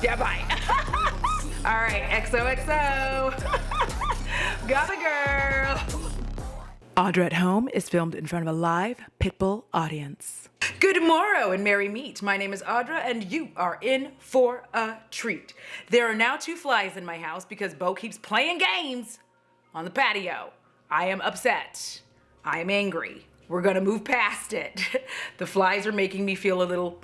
Yeah, bye. All right, XOXO. Got a girl. Audra at Home is filmed in front of a live Pitbull audience. Good morrow and merry meet. My name is Audra and you are in for a treat. There are now 2 flies in my house because Bo keeps playing games on the patio. I am upset. I am angry. We're gonna move past it. The flies are making me feel a little...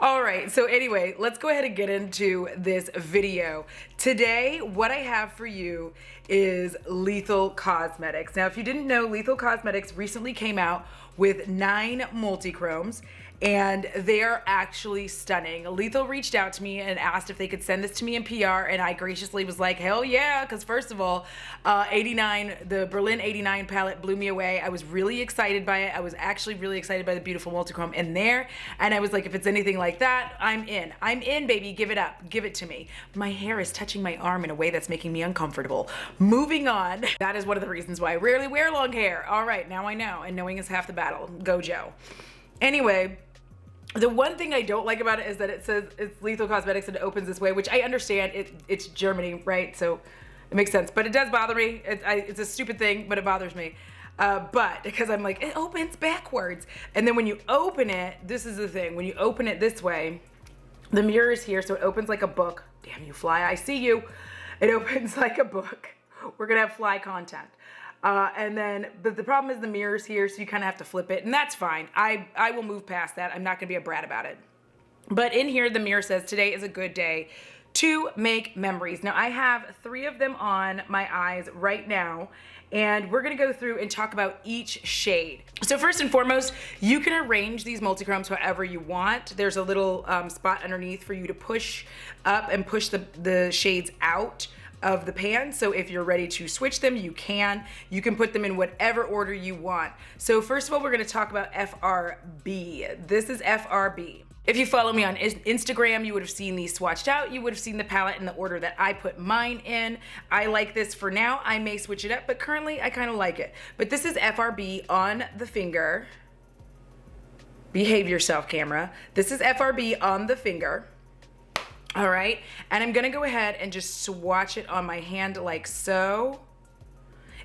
All right, so anyway, let's go ahead and get into this video. Today, what I have for you is Lethal Cosmetics. Now, if you didn't know, Lethal Cosmetics recently came out with 9 multichromes, and they are actually stunning. Lethal reached out to me and asked if they could send this to me in PR, and I graciously was like, hell yeah, because first of all, the Berlin 89 palette blew me away. I was really excited by it. I was actually really excited by the beautiful multichrome in there, and I was like, if it's anything like that, I'm in. I'm in, baby, give it up, give it to me. My hair is touching my arm in a way that's making me uncomfortable. Moving on, that is one of the reasons why I rarely wear long hair. All right, now I know, and knowing is half the battle. Go Joe. Anyway, the one thing I don't like about it is that it says it's Lethal Cosmetics and it opens this way, which I understand. It's Germany, right? So it makes sense, but it does bother me. It's a stupid thing, but it bothers me. But because I'm like, it opens backwards. And then when you open it, this is the thing. When you open it this way, the mirror is here, so it opens like a book. Damn you, fly, I see you. It opens like a book. We're gonna have fly content. And then, but the problem is the mirror's here, so you kind of have to flip it, and that's fine. I will move past that. I'm not gonna be a brat about it. But in here, the mirror says, today is a good day to make memories. Now, I have 3 of them on my eyes right now, and we're gonna go through and talk about each shade. So first and foremost, you can arrange these multichromes however you want. There's a little spot underneath for you to push up and push the shades out of the pan. So if you're ready to switch them, you can. You can put them in whatever order you want. So first of all, we're gonna talk about FRB. This is FRB. If you follow me on Instagram, you would have seen these swatched out. You would have seen the palette in the order that I put mine in. I like this for now. I may switch it up, but currently I kind of like it. But this is FRB on the finger. Behave yourself, camera. This is FRB on the finger. All right, and I'm gonna go ahead and just swatch it on my hand like so.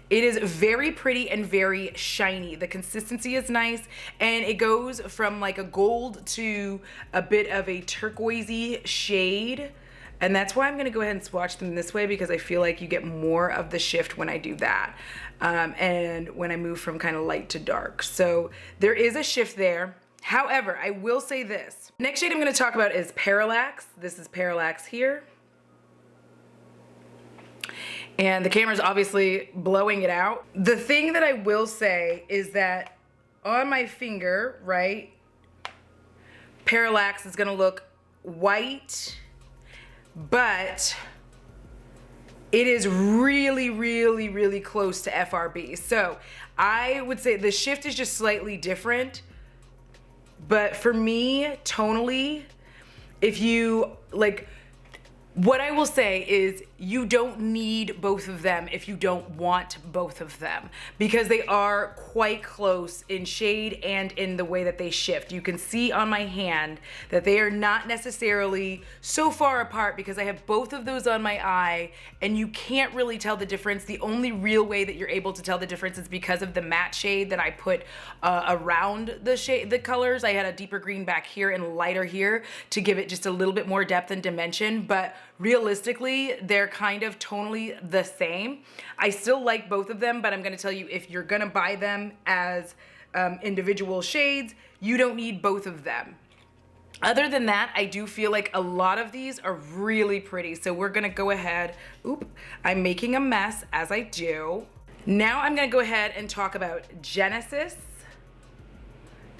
It is very pretty and very shiny. The consistency is nice, and it goes from like a gold to a bit of a turquoisey shade. And that's why I'm gonna go ahead and swatch them this way, because I feel like you get more of the shift when I do that. And when I move from kind of light to dark. So there is a shift there. However, I will say this. Next shade I'm going to talk about is Parallax. This is Parallax here. And the camera's obviously blowing it out. The thing that I will say is that on my finger, right, Parallax is going to look white, but it is really, really, really close to FRB. So I would say the shift is just slightly different. But for me, tonally, if you like, what I will say is you don't need both of them if you don't want both of them, because they are quite close in shade and in the way that they shift. You can see on my hand that they are not necessarily so far apart, because I have both of those on my eye and you can't really tell the difference. The only real way that you're able to tell the difference is because of the matte shade that I put around the colors. I had a deeper green back here and lighter here to give it just a little bit more depth and dimension, but realistically, they're kind of tonally the same. I still like both of them, but I'm gonna tell you, if you're gonna buy them as individual shades, you don't need both of them. Other than that, I do feel like a lot of these are really pretty. So we're gonna go ahead, I'm making a mess as I do. Now I'm gonna go ahead and talk about Genesis.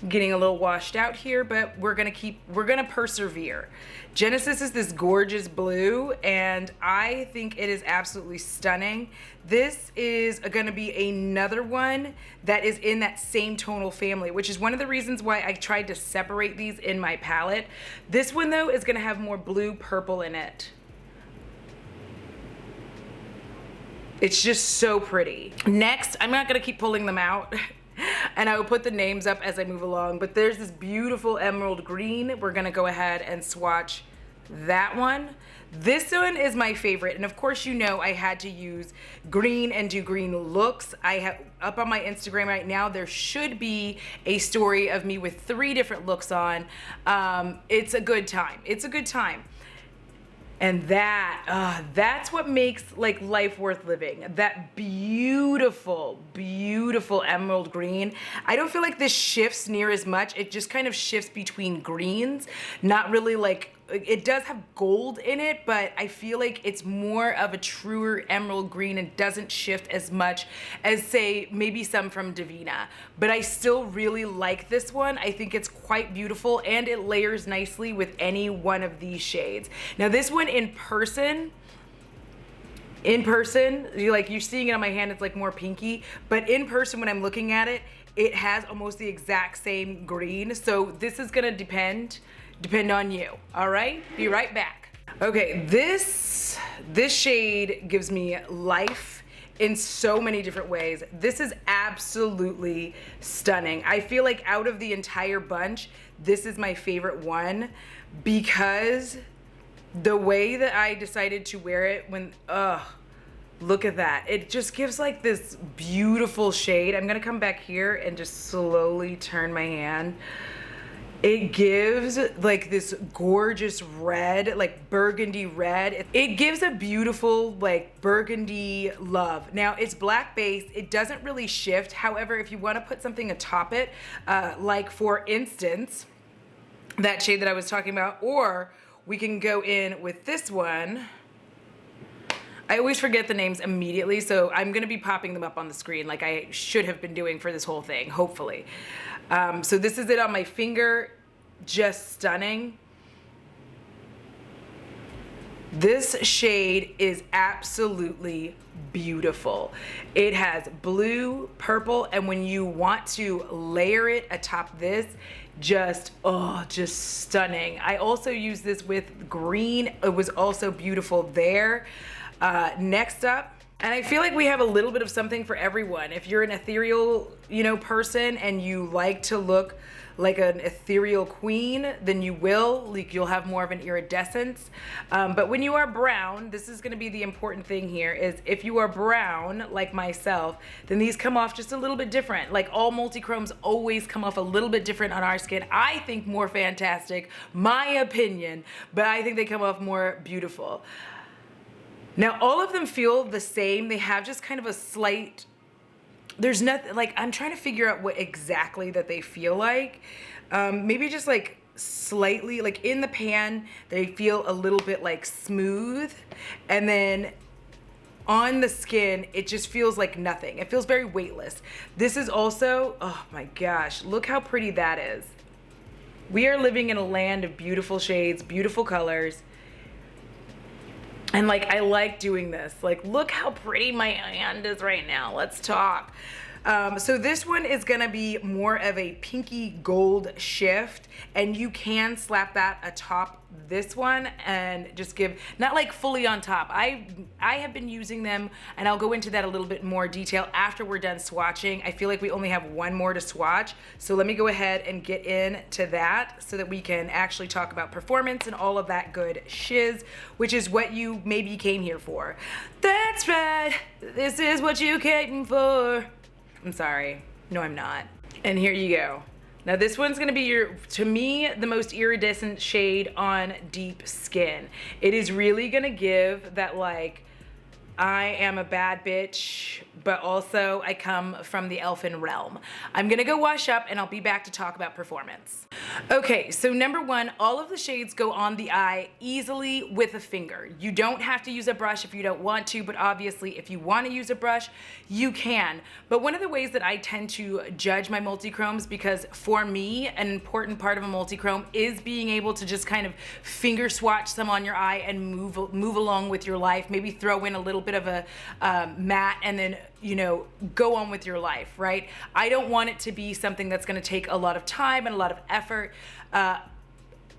Getting a little washed out here, but we're gonna persevere. Genesis is this gorgeous blue, and I think it is absolutely stunning. This is gonna be another one that is in that same tonal family, which is one of the reasons why I tried to separate these in my palette. This one though is gonna have more blue purple in it. It's just so pretty. Next, I'm not gonna keep pulling them out. And I will put the names up as I move along, but there's this beautiful emerald green. We're gonna go ahead and swatch that one. This one is my favorite, and of course you know I had to use green and do green looks. I have up on my Instagram right now, there should be a story of me with 3 different looks on. It's a good time. It's a good time. And that's what makes like life worth living. That beautiful, beautiful emerald green. I don't feel like this shifts near as much. It just kind of shifts between greens, not really like, it does have gold in it, but I feel like it's more of a truer emerald green and doesn't shift as much as, say, maybe some from Divina. But I still really like this one. I think it's quite beautiful, and it layers nicely with any one of these shades. Now this one in person, you're seeing it on my hand, it's like more pinky, but in person when I'm looking at it, it has almost the exact same green. So this is gonna depend on you. All right, be right back. Okay, this shade gives me life in so many different ways. This is absolutely stunning. I feel like out of the entire bunch, this is my favorite one because the way that I decided to wear it when, look at that. It just gives like this beautiful shade. I'm gonna come back here and just slowly turn my hand. It gives like this gorgeous red, like burgundy red. It gives a beautiful like burgundy love. Now it's black base, it doesn't really shift. However, if you wanna put something atop it, like for instance, that shade that I was talking about, or we can go in with this one. I always forget the names immediately, so I'm gonna be popping them up on the screen like I should have been doing for this whole thing, hopefully. So this is it on my finger, just stunning. This shade is absolutely beautiful. It has blue, purple, and when you want to layer it atop this, just stunning. I also use this with green. It was also beautiful there. Next up, and I feel like we have a little bit of something for everyone. If you're an ethereal, person, and you like to look like an ethereal queen, then you'll have more of an iridescence. But when you are brown, this is gonna be the important thing here, is if you are brown, like myself, then these come off just a little bit different. Like all multichromes always come off a little bit different on our skin. I think more fantastic, my opinion, but I think they come off more beautiful. Now, all of them feel the same. They have just kind of a slight, there's nothing, like, I'm trying to figure out what exactly that they feel like. Maybe just like slightly, like in the pan, they feel a little bit like smooth. And then on the skin, it just feels like nothing. It feels very weightless. This is also, oh my gosh, look how pretty that is. We are living in a land of beautiful shades, beautiful colors. And like, I like doing this. Like, look how pretty my hand is right now. Let's talk. So this one is gonna be more of a pinky gold shift, and you can slap that atop this one and just give, not like fully on top. I have been using them, and I'll go into that a little bit more detail after we're done swatching. I feel like we only have one more to swatch, so let me go ahead and get into that so that we can actually talk about performance and all of that good shiz, which is what you maybe came here for. That's right, this is what you came for. I'm sorry, no I'm not. And here you go. Now this one's gonna be to me, the most iridescent shade on deep skin. It is really gonna give that like, I am a bad bitch, but also I come from the elfin realm. I'm gonna go wash up and I'll be back to talk about performance. Okay, so number one, all of the shades go on the eye easily with a finger. You don't have to use a brush if you don't want to, but obviously if you want to use a brush, you can. But one of the ways that I tend to judge my multichromes, because for me, an important part of a multichrome is being able to just kind of finger swatch some on your eye and move along with your life, maybe throw in a little bit of a matte and then go on with your life, right? I don't want it to be something that's gonna take a lot of time and a lot of effort,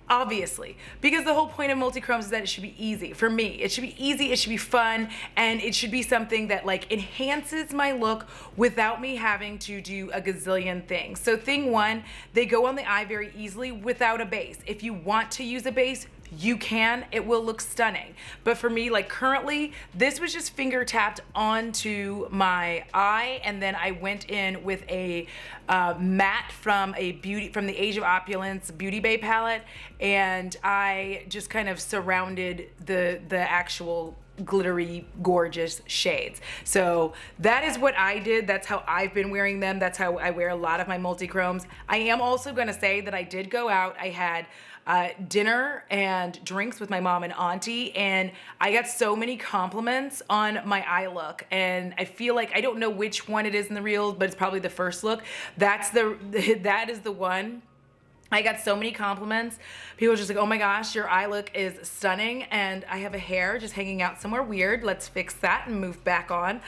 obviously, because the whole point of multichromes is that it should be easy. For me, it should be easy, it should be fun, and it should be something that like enhances my look without me having to do a gazillion things. So thing one, they go on the eye very easily without a base. If you want to use a base, it will look stunning. But for me, like currently, this was just finger tapped onto my eye, and then I went in with a matte from the Age of Opulence Beauty Bay palette, and I just kind of surrounded the actual glittery, gorgeous shades. So that is what I did. That's how I've been wearing them. That's how I wear a lot of my multi-chromes. I am also going to say that I did go out. I had dinner and drinks with my mom and auntie, and I got so many compliments on my eye look, and I feel like, I don't know which one it is in the reels, but it's probably the first look. That is the one. I got so many compliments. People were just like, oh my gosh, your eye look is stunning, and I have a hair just hanging out somewhere weird. Let's fix that and move back on.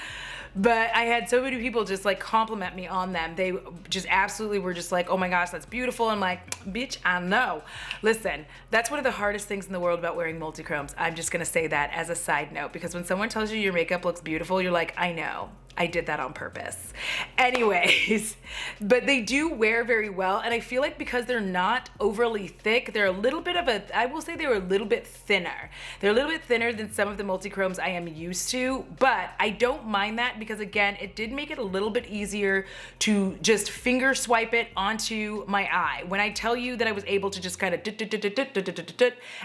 But I had so many people just like compliment me on them. They just absolutely were just like, oh my gosh, that's beautiful. I'm like, bitch, I know. Listen, that's one of the hardest things in the world about wearing multi-chromes. I'm just gonna say that as a side note, because when someone tells you your makeup looks beautiful, you're like, I know. I did that on purpose. Anyways, but they do wear very well, and I feel like because they're not overly thick, they're a little bit of a, I will say they're a little bit thinner. They're a little bit thinner than some of the multi-chromes I am used to, but I don't mind that because again, it did make it a little bit easier to just finger swipe it onto my eye. When I tell you that I was able to just kind of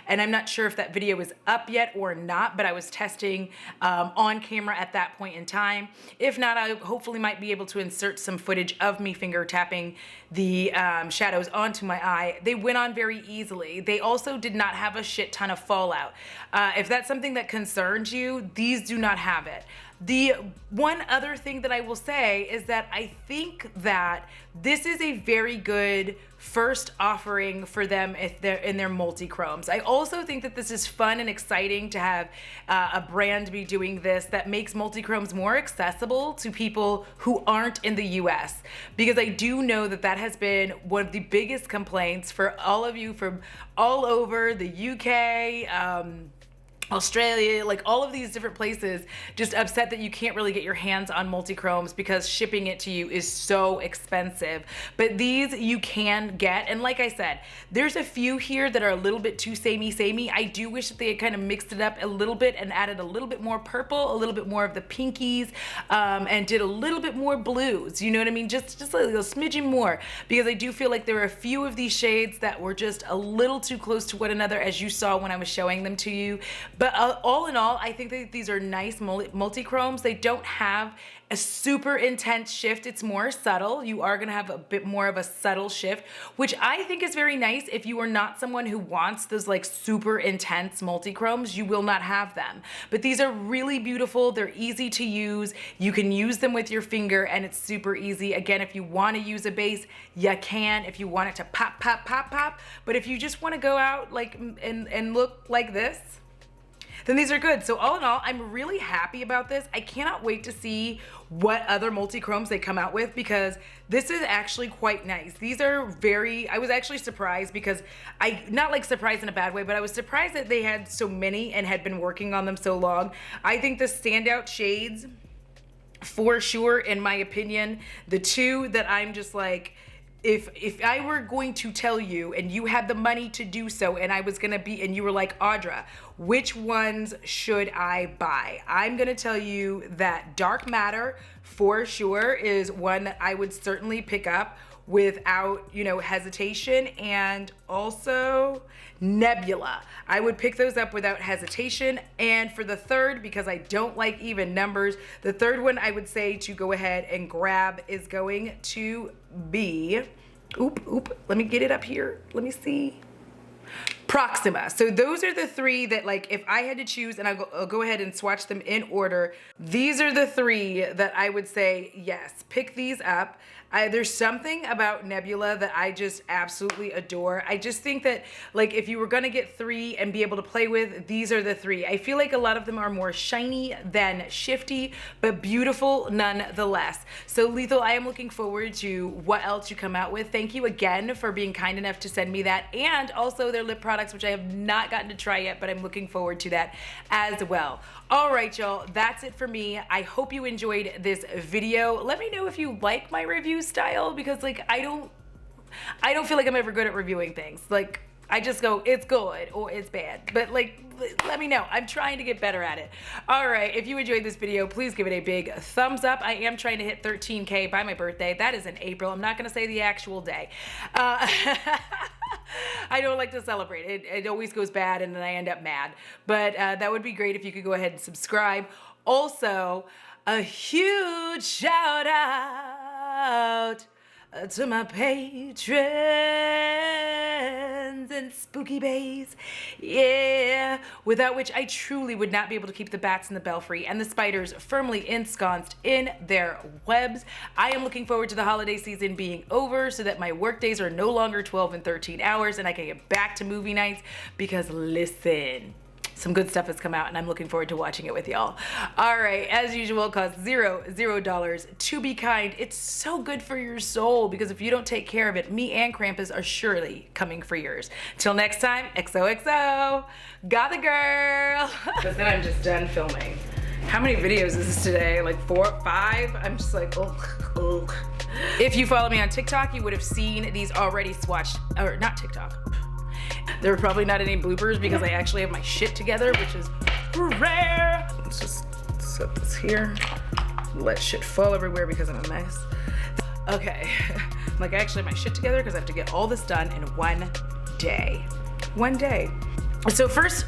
and I'm not sure if that video is up yet or not, but I was testing on camera at that point in time. If not, I hopefully might be able to insert some footage of me finger tapping the shadows onto my eye. They went on very easily. They also did not have a shit ton of fallout. If that's something that concerns you, these do not have it. The one other thing that I will say is that I think that this is a very good first offering for them if they're in their multi-chromes. I also think that this is fun and exciting to have a brand be doing this that makes multi-chromes more accessible to people who aren't in the US, because I do know that that has been one of the biggest complaints for all of you from all over the UK, Australia, like all of these different places, just upset that you can't really get your hands on multi-chromes because shipping it to you is so expensive. But these you can get, and like I said, there's a few here that are a little bit too samey. I do wish that they had kind of mixed it up a little bit and added a little bit more purple, a little bit more of the pinkies, and did a little bit more blues, you know what I mean? Just a little smidgen more, because I do feel like there are a few of these shades that were just a little too close to one another, as you saw when I was showing them to you. But all in all, I think that these are nice multi-chromes. They don't have a super intense shift. It's more subtle. You are gonna have a bit more of a subtle shift, which I think is very nice. If you are not someone who wants those like super intense multi-chromes, you will not have them. But these are really beautiful. They're easy to use. You can use them with your finger and it's super easy. Again, if you wanna use a base, you can. If you want it to pop, pop, pop, pop. But if you just wanna go out like and look like this, then these are good. So all in all, I'm really happy about this. I cannot wait to see what other multi-chromes they come out with, because this is actually quite nice. These are very, I was actually surprised because not like surprised in a bad way, but I was surprised that they had so many and had been working on them so long. I think the standout shades, for sure, in my opinion, the two that I'm just like, if I were going to tell you and you had the money to do so, and I was gonna be, and you were like, Audra, which ones should I buy? I'm gonna tell you that Dark Matter for sure is one that I would certainly pick up without, you know, hesitation, and also Nebula. I would pick those up without hesitation. And for the third, because I don't like even numbers, the third one I would say to go ahead and grab is going to be, let me get it up here. Let me see. Proxima. So those are the three that, like, if I had to choose, and I'll go ahead and swatch them in order, these are the three that I would say, yes, pick these up. There's something about Nebula that I just absolutely adore. I just think that, like, if you were gonna get three and be able to play with, these are the three. I feel like a lot of them are more shiny than shifty, but beautiful nonetheless. So Lethal, I am looking forward to what else you come out with. Thank you again for being kind enough to send me that, and also their lip products, which I have not gotten to try yet, but I'm looking forward to that as well. All right, y'all, that's it for me. I hope you enjoyed this video. Let me know if you like my review style, because like I don't feel like I'm ever good at reviewing things. Like, I just go, it's good or it's bad. But like, let me know. I'm trying to get better at it. All right, if you enjoyed this video, please give it a big thumbs up. I am trying to hit 13K by my birthday. That is in April. I'm not gonna say the actual day. I don't like to celebrate. It always goes bad and then I end up mad. But that would be great if you could go ahead and subscribe. Also, a huge shout out to my patrons and spooky bays, yeah, without which I truly would not be able to keep the bats in the belfry and the spiders firmly ensconced in their webs. I am looking forward to the holiday season being over so that my work days are no longer 12 and 13 hours and I can get back to movie nights, because listen, some good stuff has come out and I'm looking forward to watching it with y'all. All right, as usual, it costs $0 to be kind. It's so good for your soul, because if you don't take care of it, me and Krampus are surely coming for yours. Till next time, XOXO, got the girl. But then I'm just done filming. How many videos is this today? Like 4, 5? I'm just like, ugh. If you follow me on TikTok, you would have seen these already swatched, or not TikTok. There were probably not any bloopers because I actually have my shit together, which is rare. Let's just set this here. Let shit fall everywhere because I'm a mess. Okay, like I actually have my shit together because I have to get all this done in one day. So first,